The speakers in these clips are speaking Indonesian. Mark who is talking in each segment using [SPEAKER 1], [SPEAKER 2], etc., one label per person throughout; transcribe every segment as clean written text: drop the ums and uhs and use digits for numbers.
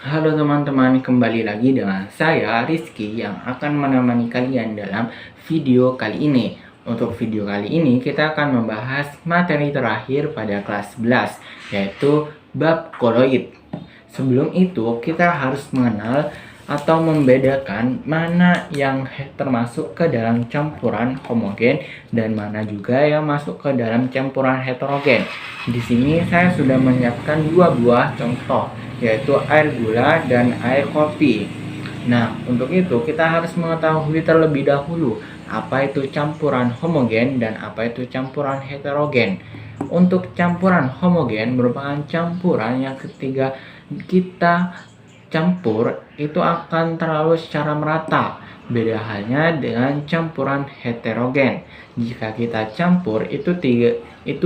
[SPEAKER 1] Halo teman-teman, kembali lagi dengan saya Rizky yang akan menemani kalian dalam video kali ini. Untuk video kali ini kita akan membahas materi terakhir pada kelas 11, yaitu bab koloid. Sebelum itu kita harus mengenal atau membedakan mana yang termasuk ke dalam campuran homogen dan mana juga yang masuk ke dalam campuran heterogen. Di sini saya sudah menyiapkan dua buah contoh, yaitu air gula dan air kopi. Nah, untuk itu kita harus mengetahui terlebih dahulu apa itu campuran homogen dan apa itu campuran heterogen. Untuk campuran homogen merupakan campuran yang ketika kita campur itu akan terlalu secara merata. Beda halnya dengan campuran heterogen. Jika kita campur itu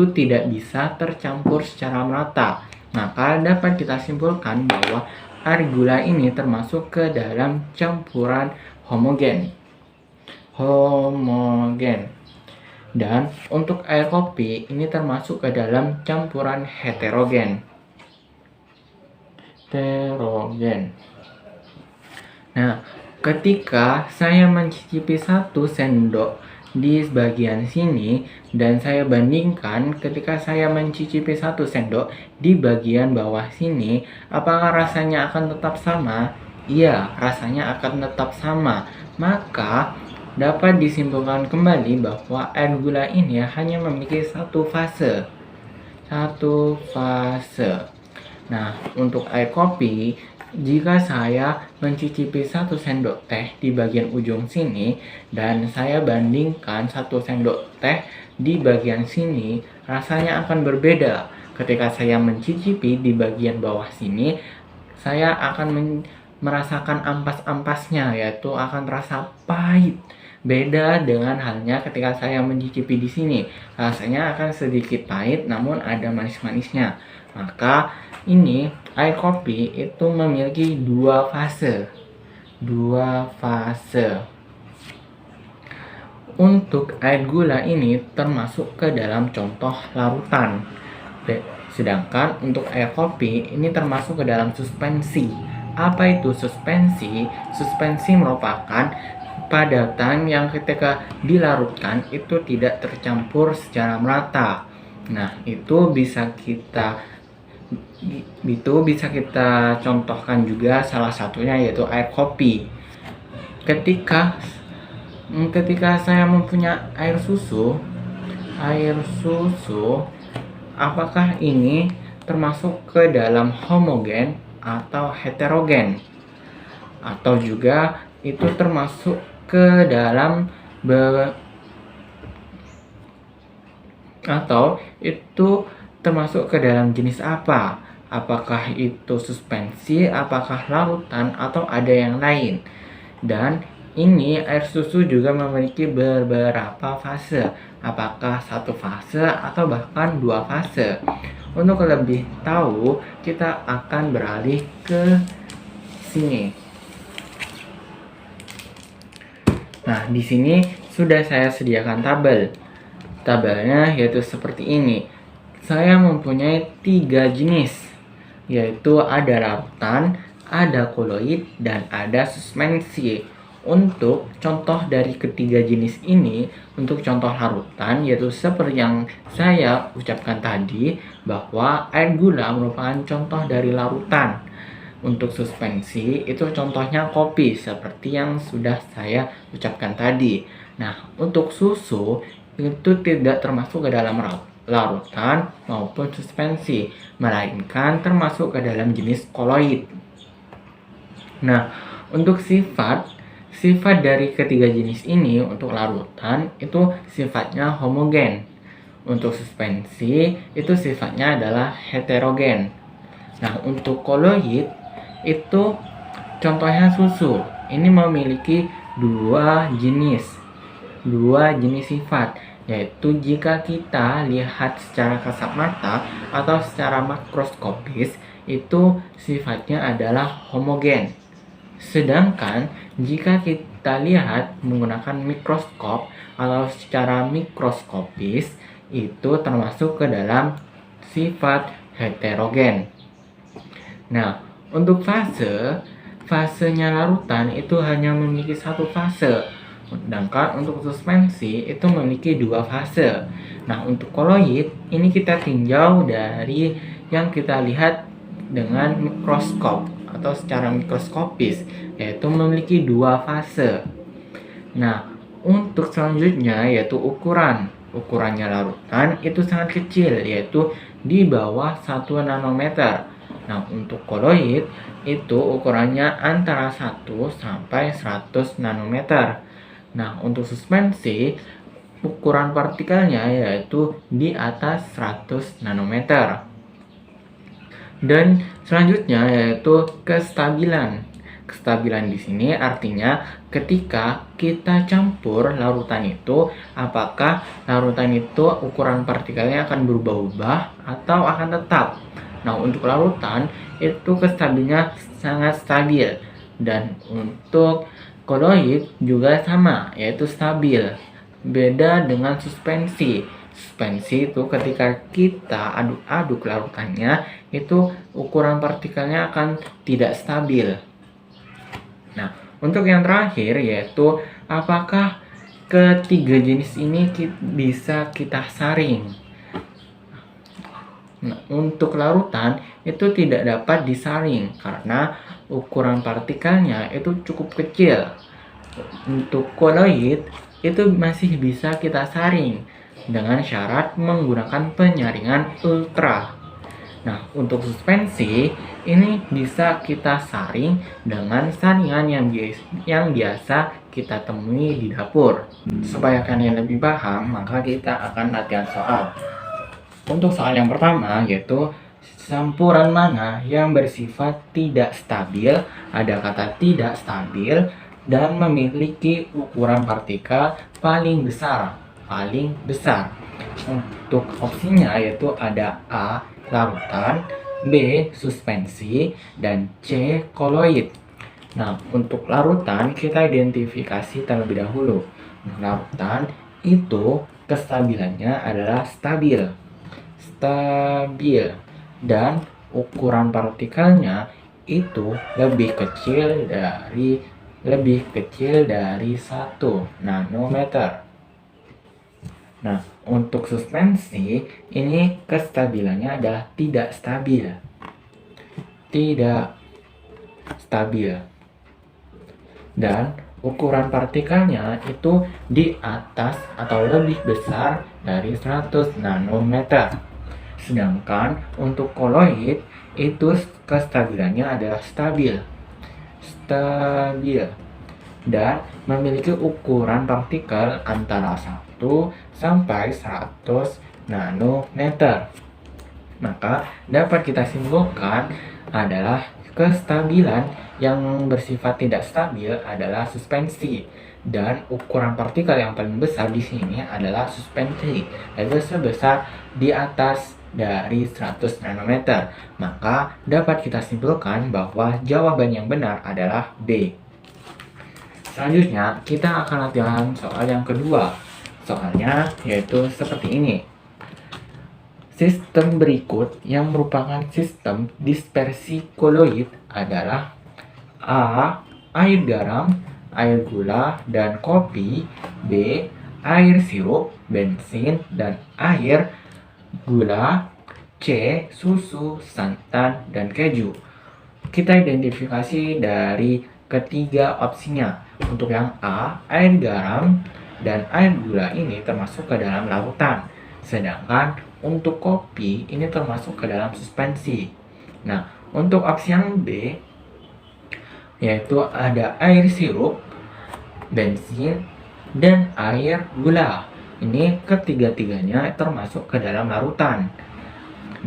[SPEAKER 1] tidak bisa tercampur secara merata. Maka dapat kita simpulkan bahwa air gula ini termasuk ke dalam campuran homogen. Dan untuk air kopi ini termasuk ke dalam campuran heterogen. Nah, ketika saya mencicipi 1 sendok di bagian sini dan saya bandingkan ketika saya mencicipi 1 sendok di bagian bawah sini, apakah rasanya akan tetap sama? Iya, rasanya akan tetap sama. Maka dapat disimpulkan kembali bahwa air gula ini hanya memiliki satu fase. Nah, untuk air kopi, jika saya mencicipi 1 sendok teh di bagian ujung sini dan saya bandingkan 1 sendok teh di bagian sini, rasanya akan berbeda. Ketika saya mencicipi di bagian bawah sini, saya akan merasakan ampas-ampasnya, yaitu akan terasa pahit. Beda dengan halnya ketika saya mencicipi di sini, rasanya akan sedikit pahit namun ada manis-manisnya. Maka ini air kopi itu memiliki dua fase. Untuk air gula ini termasuk ke dalam contoh larutan. Sedangkan untuk air kopi ini termasuk ke dalam suspensi. Apa itu suspensi? Suspensi merupakan padatan yang ketika dilarutkan itu tidak tercampur secara merata. Nah, itu bisa kita contohkan juga, salah satunya yaitu air kopi. Ketika saya mempunyai air susu, apakah ini termasuk ke dalam homogen atau heterogen? Atau juga itu termasuk ke dalam jenis apa? Apakah itu suspensi, apakah larutan, atau ada yang lain? Dan ini air susu juga memiliki beberapa fase. Apakah 1 fase atau bahkan 2 fase? Untuk lebih tahu, kita akan beralih ke sini. Nah, di sini sudah saya sediakan tabel. Tabelnya yaitu seperti ini. Saya mempunyai 3 jenis, yaitu ada larutan, ada koloid, dan ada suspensi. Untuk contoh dari ketiga jenis ini, untuk contoh larutan yaitu seperti yang saya ucapkan tadi, bahwa air gula merupakan contoh dari larutan. Untuk suspensi itu contohnya kopi seperti yang sudah saya ucapkan tadi. Nah, untuk susu itu tidak termasuk ke dalam larutan maupun suspensi, melainkan termasuk ke dalam jenis koloid. Nah, untuk sifat dari ketiga jenis ini, untuk larutan itu sifatnya homogen. Untuk suspensi itu sifatnya adalah heterogen. Nah, untuk koloid itu contohnya susu. Ini memiliki dua jenis sifat, yaitu jika kita lihat secara kasat mata atau secara makroskopis itu sifatnya adalah homogen. Sedangkan jika kita lihat menggunakan mikroskop atau secara mikroskopis itu termasuk ke dalam sifat heterogen. Nah, Untuk fasenya larutan itu hanya memiliki satu fase, sedangkan untuk suspensi itu memiliki dua fase. Nah, untuk koloid ini kita tinjau dari yang kita lihat dengan mikroskop atau secara mikroskopis, yaitu memiliki dua fase. Nah, untuk selanjutnya yaitu ukurannya larutan itu sangat kecil, yaitu di bawah 1 nanometer. Nah, untuk koloid itu ukurannya antara 1 sampai 100 nanometer. Nah, untuk suspensi ukuran partikelnya yaitu di atas 100 nanometer. Dan selanjutnya yaitu kestabilan. Kestabilan di sini artinya ketika kita campur larutan itu, apakah larutan itu ukuran partikelnya akan berubah-ubah atau akan tetap. Nah, untuk larutan itu kestabilannya sangat stabil, dan untuk koloid juga sama, yaitu stabil. Beda dengan suspensi. Suspensi itu ketika kita aduk-aduk larutannya, itu ukuran partikelnya akan tidak stabil. Nah, untuk yang terakhir yaitu apakah ketiga jenis ini bisa kita saring. Nah, untuk larutan itu tidak dapat disaring karena ukuran partikelnya itu cukup kecil. Untuk koloid itu masih bisa kita saring dengan syarat menggunakan penyaringan ultra. Nah, untuk suspensi ini bisa kita saring dengan saringan yang biasa kita temui di dapur. Supaya kalian lebih paham, maka kita akan latihan soal. Untuk soal yang pertama yaitu campuran mana yang bersifat tidak stabil, ada kata tidak stabil, dan memiliki ukuran partikel paling besar. Untuk opsinya yaitu ada A. larutan, B. suspensi, dan C. koloid. Nah, untuk larutan kita identifikasi terlebih dahulu. Larutan itu kestabilannya adalah stabil, dan ukuran partikelnya itu lebih kecil dari 1 nanometer. Nah, untuk suspensi ini kestabilannya adalah tidak stabil, dan ukuran partikelnya itu di atas atau lebih besar dari 100 nanometer. Sedangkan untuk koloid itu kestabilannya adalah stabil, dan memiliki ukuran partikel antara 1 sampai 100 nanometer. Maka dapat kita simpulkan adalah kestabilan yang bersifat tidak stabil adalah suspensi, dan ukuran partikel yang paling besar di sini adalah suspensi, yaitu sebesar di atas dari 100 nanometer. Maka dapat kita simpulkan bahwa jawaban yang benar adalah B. Selanjutnya kita akan latihan soal yang kedua. Soalnya yaitu seperti ini. Sistem berikut yang merupakan sistem dispersi koloid adalah A. air garam, air gula, dan kopi. B. air sirup, bensin, dan air gula. C. susu, santan, dan keju. Kita identifikasi dari ketiga opsinya. Untuk yang A, air garam dan air gula ini termasuk ke dalam larutan. Sedangkan untuk kopi ini termasuk ke dalam suspensi. Nah, untuk opsi yang B yaitu ada air sirup, bensin, dan air gula. Ini ketiga-tiganya termasuk ke dalam larutan.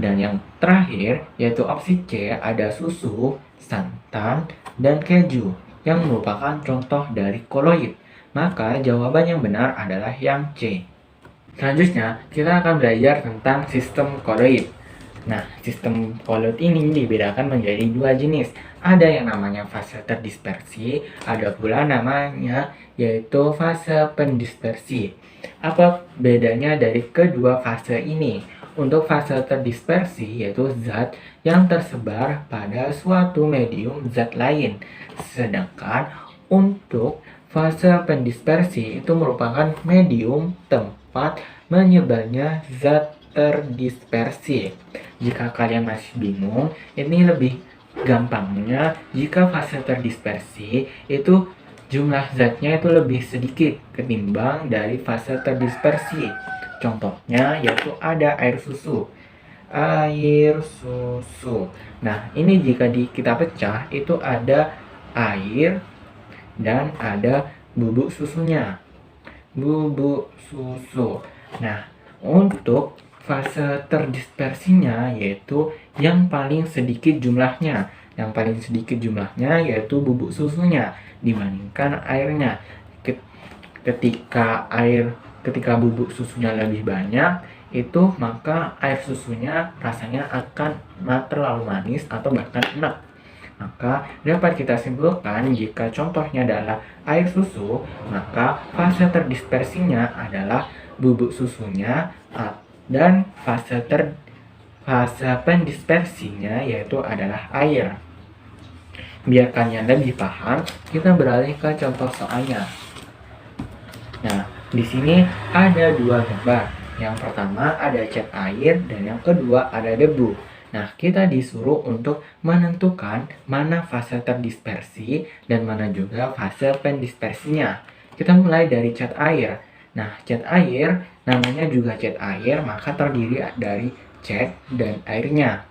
[SPEAKER 1] Dan yang terakhir yaitu opsi C, ada susu, santan, dan keju yang merupakan contoh dari koloid. Maka jawaban yang benar adalah yang C. Selanjutnya kita akan belajar tentang sistem koloid. Nah, sistem koloid ini dibedakan menjadi dua jenis. Ada yang namanya fase terdispersi, ada pula namanya yaitu fase pendispersi. Apa bedanya dari kedua fase ini? untuk fase terdispersi yaitu zat yang tersebar pada suatu medium zat lain. Sedangkan untuk fase pendispersi itu merupakan medium tempat menyebarnya zat terdispersi. Jika kalian masih bingung, ini lebih gampangnya jika fase terdispersi itu jumlah zatnya itu lebih sedikit ketimbang dari fase terdispersi. Contohnya yaitu ada air susu. Air susu. Nah, ini jika kita pecah itu ada air dan ada bubuk susunya. Bubuk susu. Nah, untuk fase terdispersinya yaitu yang paling sedikit jumlahnya. Yang paling sedikit jumlahnya yaitu bubuk susunya dibandingkan airnya. Ketika bubuk susunya lebih banyak, itu maka air susunya rasanya akan terlalu manis atau bahkan enak. Maka dapat kita simpulkan jika contohnya adalah air susu, maka fase terdispersinya adalah bubuk susunya dan fase pendispersinya yaitu adalah air. Biar kalian lebih paham, kita beralih ke contoh soalnya. Nah, di sini ada dua gambar. Yang pertama ada cat air dan yang kedua ada debu. Nah, kita disuruh untuk menentukan mana fase terdispersi dan mana juga fase pendispersinya. Kita mulai dari cat air. Nah, cat air namanya juga cat air, maka terdiri dari cat dan airnya.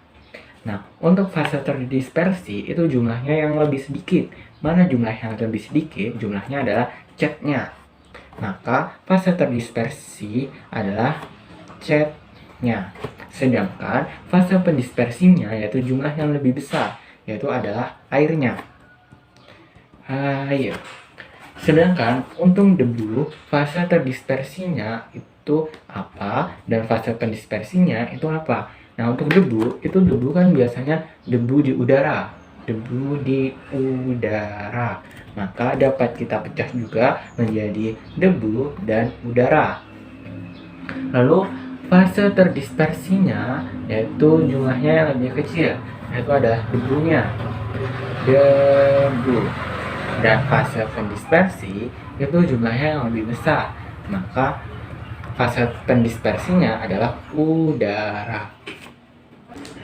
[SPEAKER 1] Nah, untuk fase terdispersi itu jumlahnya yang lebih sedikit. Mana jumlah yang lebih sedikit? Jumlahnya adalah catnya. Maka fase terdispersi adalah catnya. Sedangkan fase pendispersinya yaitu jumlah yang lebih besar, yaitu adalah airnya. Air. Sedangkan untuk debu, fase terdispersinya itu apa dan fase pendispersinya itu apa? Nah, untuk debu kan biasanya debu di udara. Debu di udara. Maka dapat kita pecah juga menjadi debu dan udara. Lalu fase terdispersinya yaitu jumlahnya yang lebih kecil, yaitu adalah debunya. Debu. Dan fase pendispersi itu jumlahnya yang lebih besar, maka fase pendispersinya adalah udara.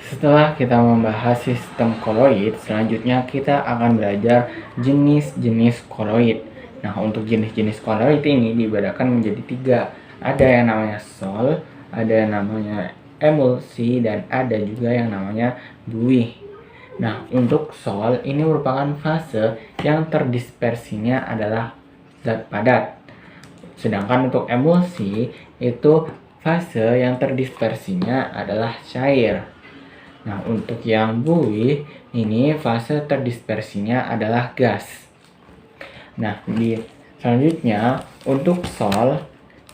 [SPEAKER 1] Setelah kita membahas sistem koloid, selanjutnya kita akan belajar jenis-jenis koloid. Nah, untuk jenis-jenis koloid ini dibedakan menjadi 3. Ada yang namanya sol, ada yang namanya emulsi, dan ada juga yang namanya buih. Nah, untuk sol ini merupakan fase yang terdispersinya adalah zat padat. Sedangkan untuk emulsi itu fase yang terdispersinya adalah cair. Nah, untuk yang buih ini fase terdispersinya adalah gas. Nah, selanjutnya untuk sol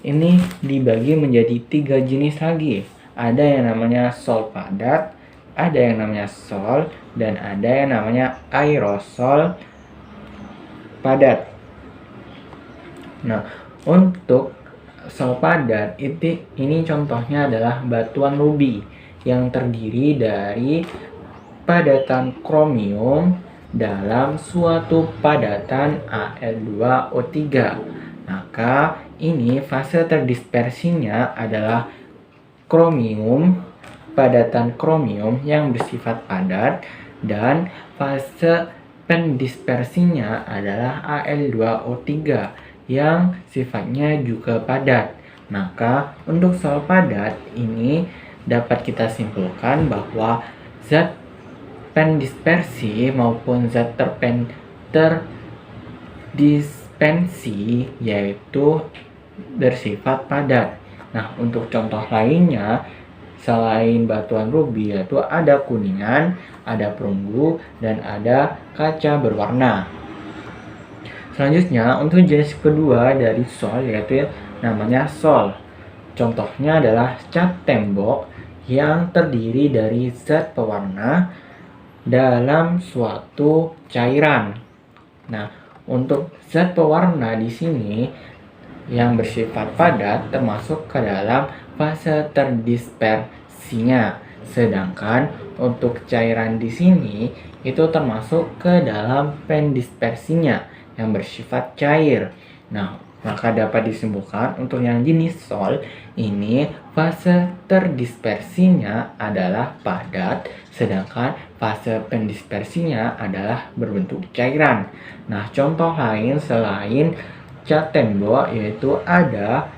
[SPEAKER 1] ini dibagi menjadi 3 jenis lagi. Ada yang namanya sol padat, ada yang namanya sol, dan ada yang namanya aerosol padat. Nah, untuk sol padat ini contohnya adalah batuan rubi yang terdiri dari padatan kromium dalam suatu padatan Al2O3. Maka ini fase terdispersinya adalah kromium, padatan kromium yang bersifat padat, dan fase pendispersinya adalah Al2O3 yang sifatnya juga padat. Maka untuk sol padat ini dapat kita simpulkan bahwa zat pendispersi maupun zat terdispersi yaitu bersifat padat. Nah, untuk contoh lainnya selain batuan rubi yaitu ada kuningan, ada perunggu, dan ada kaca berwarna. Selanjutnya untuk jenis kedua dari sol yaitu namanya sol. Contohnya adalah cat tembok yang terdiri dari zat pewarna dalam suatu cairan. Nah, untuk zat pewarna di sini yang bersifat padat termasuk ke dalam fase terdispersinya. Sedangkan untuk cairan di sini itu termasuk ke dalam pendispersinya yang bersifat cair. Nah, maka dapat disimpulkan untuk yang jenis sol ini fase terdispersinya adalah padat, sedangkan fase pendispersinya adalah berbentuk cairan. Nah, contoh lain selain cat tembok yaitu ada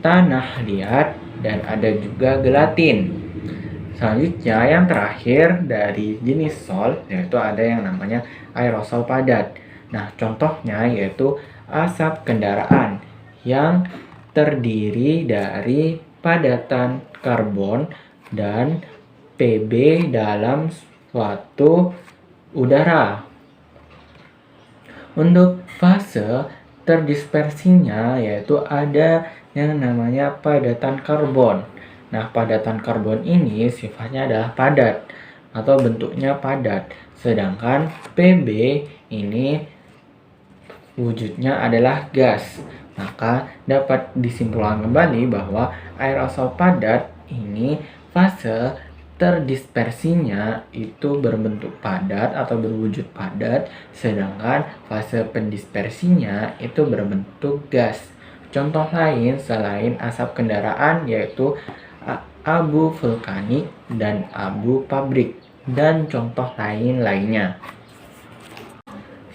[SPEAKER 1] tanah liat dan ada juga gelatin. Selanjutnya yang terakhir dari jenis sol yaitu ada yang namanya aerosol padat. Nah, contohnya yaitu asap kendaraan yang terdiri dari padatan karbon dan Pb dalam suatu udara. Untuk fase terdispersinya yaitu ada yang namanya padatan karbon. Nah, padatan karbon ini sifatnya adalah padat atau bentuknya padat. Sedangkan Pb ini wujudnya adalah gas. Maka dapat disimpulkan kembali bahwa aerosol padat ini fase terdispersinya itu berbentuk padat atau berwujud padat, sedangkan fase pendispersinya itu berbentuk gas. Contoh lain selain asap kendaraan yaitu abu vulkanik dan abu pabrik, dan contoh lainnya.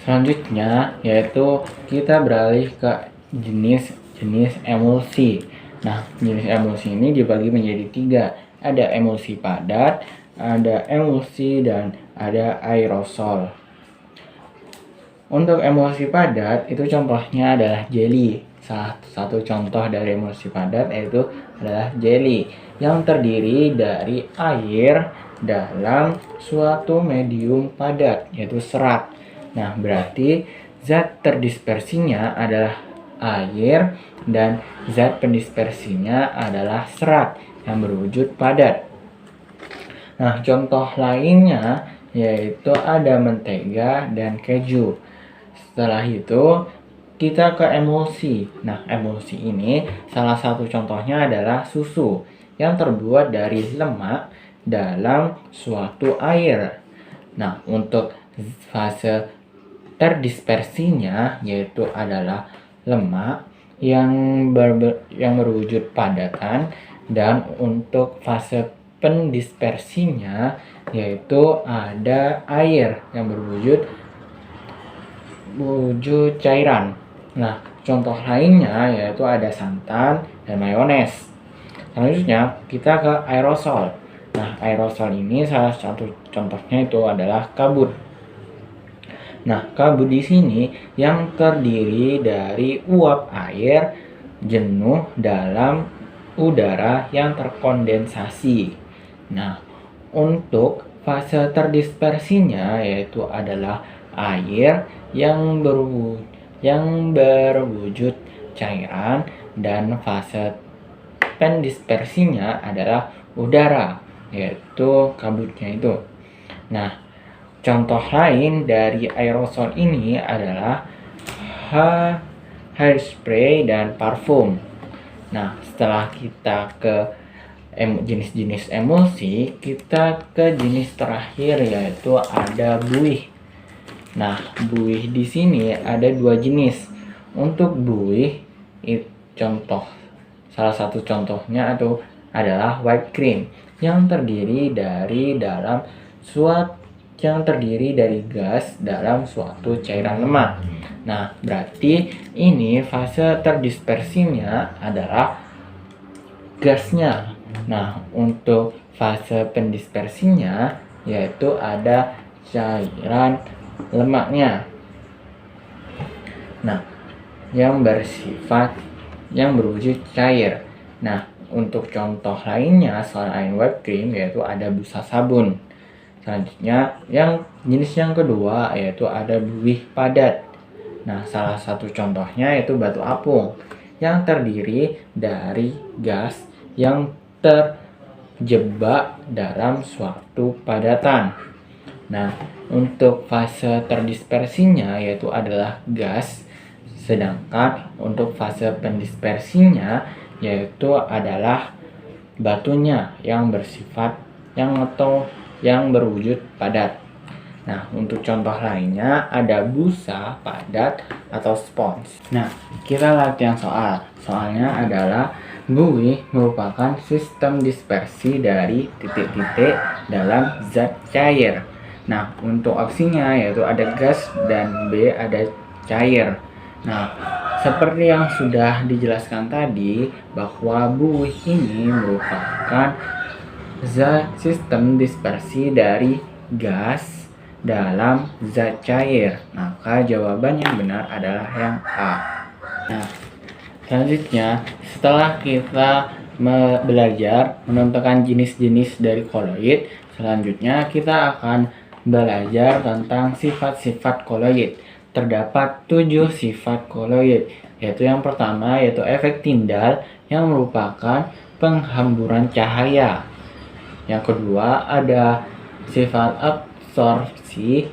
[SPEAKER 1] Selanjutnya yaitu kita beralih ke jenis emulsi. Nah, jenis emulsi ini dibagi menjadi 3. Ada emulsi padat, ada emulsi, dan ada aerosol. Untuk emulsi padat itu contohnya adalah jelly. Salah satu contoh dari emulsi padat yaitu adalah jelly yang terdiri dari air dalam suatu medium padat yaitu serat. Nah, berarti zat terdispersinya adalah air dan zat pendispersinya adalah serat yang berwujud padat. Nah, contoh lainnya yaitu ada mentega dan keju. Setelah itu kita ke emulsi. Nah, emulsi ini salah satu contohnya adalah susu yang terbuat dari lemak dalam suatu air. Nah, untuk fase terdispersinya yaitu adalah lemak yang berwujud padatan, dan untuk fase pendispersinya yaitu ada air yang berwujud cairan. Nah, contoh lainnya yaitu ada santan dan mayones. Selanjutnya kita ke aerosol. Nah, aerosol ini salah satu contohnya itu adalah kabut. Nah, kabut di sini yang terdiri dari uap air jenuh dalam udara yang terkondensasi. Nah, untuk fase terdispersinya yaitu adalah air yang berwujud cairan, dan fase pendispersinya adalah udara yaitu kabutnya itu. Nah, contoh lain dari aerosol ini adalah hairspray dan parfum. Nah, setelah kita ke jenis-jenis emulsi, kita ke jenis terakhir yaitu ada buih. Nah, buih di sini ada 2 jenis. Untuk buih, salah satu contohnya itu adalah whipped cream yang terdiri dari gas dalam suatu cairan lemak. Nah, berarti ini fase terdispersinya adalah gasnya. Nah, untuk fase pendispersinya yaitu ada cairan lemaknya. Nah, yang berwujud cair. Nah, untuk contoh lainnya selain whipped cream yaitu ada busa sabun. Selanjutnya jenis yang kedua yaitu ada buih padat. Nah, salah satu contohnya yaitu batu apung yang terdiri dari gas yang terjebak dalam suatu padatan. Nah, untuk fase terdispersinya yaitu adalah gas, sedangkan untuk fase pendispersinya yaitu adalah batunya yang bersifat yang berwujud padat. Nah, untuk contoh lainnya ada busa padat atau spons. Nah, kita latihan soal. Soalnya adalah buih merupakan sistem dispersi dari titik-titik dalam zat cair. Nah, untuk opsinya yaitu ada gas dan B ada cair. Nah, seperti yang sudah dijelaskan tadi bahwa buih ini merupakan zat sistem dispersi dari gas dalam zat cair. Maka jawaban yang benar adalah yang A. Nah, selanjutnya setelah kita belajar menentukan jenis-jenis dari koloid, selanjutnya kita akan belajar tentang sifat-sifat koloid. Terdapat 7 sifat koloid, yaitu yang pertama yaitu efek Tyndall yang merupakan penghamburan cahaya. Yang kedua ada sifat absorpsi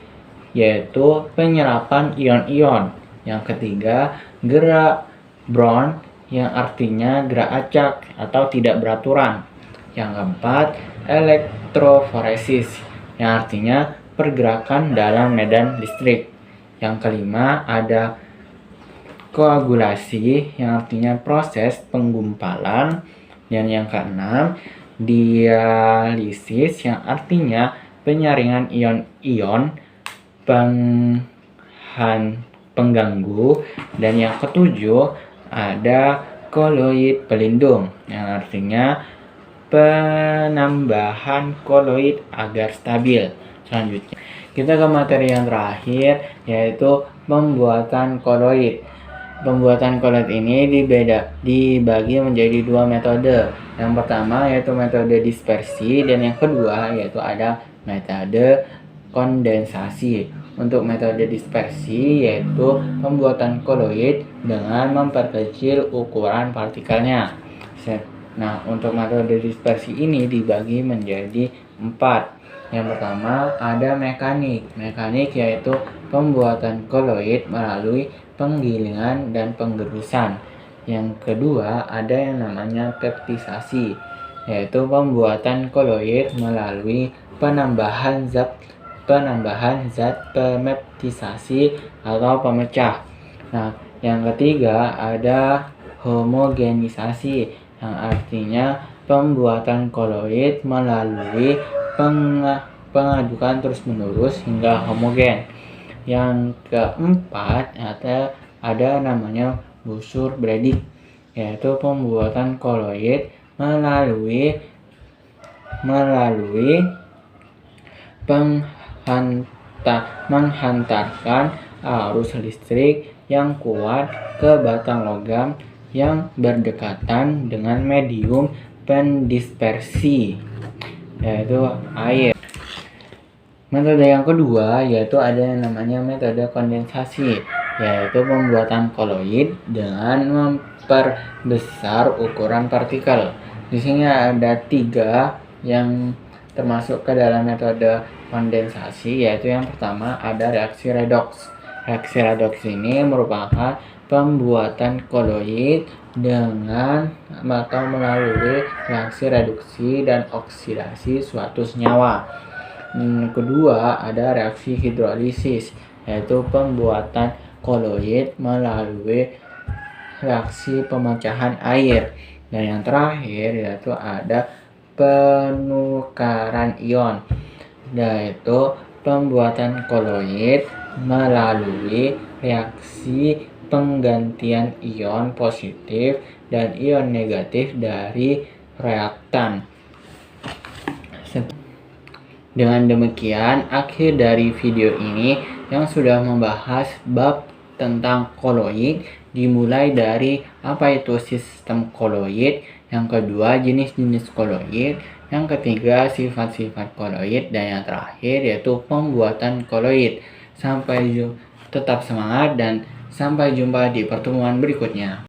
[SPEAKER 1] yaitu penyerapan ion-ion. Yang ketiga gerak Brown yang artinya gerak acak atau tidak beraturan. Yang keempat elektroforesis yang artinya pergerakan dalam medan listrik. Yang kelima ada koagulasi yang artinya proses penggumpalan. Dan yang keenam dialisis yang artinya penyaringan ion-ion pengganggu. Dan yang ketujuh ada koloid pelindung yang artinya penambahan koloid agar stabil. Selanjutnya kita ke materi yang terakhir yaitu pembuatan koloid. Pembuatan koloid ini dibagi menjadi 2 metode. Yang pertama yaitu metode dispersi dan yang kedua yaitu ada metode kondensasi. Untuk metode dispersi yaitu pembuatan koloid dengan memperkecil ukuran partikelnya. Nah, untuk metode dispersi ini dibagi menjadi 4. Yang pertama ada mekanik. Mekanik yaitu pembuatan koloid melalui penggilingan dan penggerusan. Yang kedua ada yang namanya peptisasi, yaitu pembuatan koloid melalui penambahan zat pemeptisasi atau pemecah. Nah, yang ketiga ada homogenisasi yang artinya pembuatan koloid melalui pengadukan terus-menerus hingga homogen. Yang keempat ada namanya busur Bredig, yaitu pembuatan koloid melalui menghantarkan arus listrik yang kuat ke batang logam yang berdekatan dengan medium pendispersi, yaitu air. Metode yang kedua yaitu ada yang namanya metode kondensasi, yaitu pembuatan koloid dengan memperbesar ukuran partikel. Di sini ada 3 yang termasuk ke dalam metode kondensasi, yaitu yang pertama ada reaksi redoks. Reaksi redoks ini merupakan pembuatan koloid dengan atau melalui reaksi reduksi dan oksidasi suatu senyawa. Kedua ada reaksi hidrolisis, yaitu pembuatan koloid melalui reaksi pemecahan air. Dan yang terakhir yaitu ada penukaran ion, yaitu pembuatan koloid melalui reaksi penggantian ion positif dan ion negatif dari reaktan. Dengan demikian, akhir dari video ini yang sudah membahas bab tentang koloid, dimulai dari apa itu sistem koloid, yang kedua jenis-jenis koloid, yang ketiga sifat-sifat koloid, dan yang terakhir yaitu pembuatan koloid. Tetap semangat dan sampai jumpa di pertemuan berikutnya.